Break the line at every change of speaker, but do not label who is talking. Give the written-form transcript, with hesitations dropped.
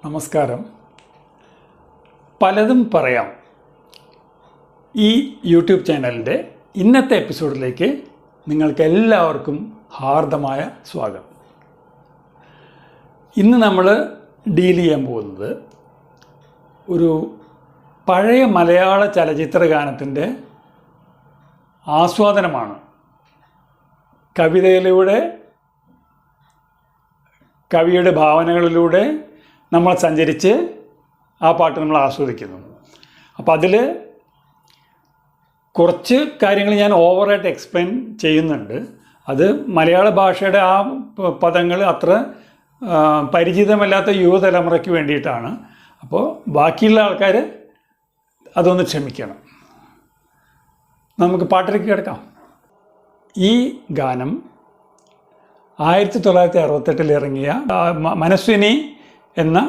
നമസ്കാരം. പലതും പറയാം ഈ യൂട്യൂബ് ചാനലിൻ്റെ ഇന്നത്തെ എപ്പിസോഡിലേക്ക് നിങ്ങൾക്ക് എല്ലാവർക്കും ഹാർദമായ സ്വാഗതം. ഇന്ന് നമ്മൾ ഡീൽ ചെയ്യാൻ പോകുന്നത് ഒരു പഴയ മലയാള ചലച്ചിത്ര ഗാനത്തിൻ്റെ ആസ്വാദനമാണ്. കവിതയിലൂടെ, കവിയുടെ ഭാവനകളിലൂടെ നമ്മൾ സഞ്ചരിച്ച് ആ പാട്ട് നമ്മൾ ആസ്വദിക്കുന്നു. അപ്പോൾ അതിൽ കുറച്ച് കാര്യങ്ങൾ ഞാൻ ഓവറായിട്ട് എക്സ്പ്ലെയിൻ ചെയ്യുന്നുണ്ട്. അത് മലയാള ഭാഷയുടെ ആ പദങ്ങൾ അത്ര പരിചിതമല്ലാത്ത യുവതലമുറയ്ക്ക് വേണ്ടിയിട്ടാണ്. അപ്പോൾ ബാക്കിയുള്ള ആൾക്കാർ അതൊന്ന് ക്ഷമിക്കണം. നമുക്ക് പാട്ടിലേക്ക് കിടക്കാം. ഈ ഗാനം 1968 ഇറങ്ങിയ മനസ്വിനി എന്ന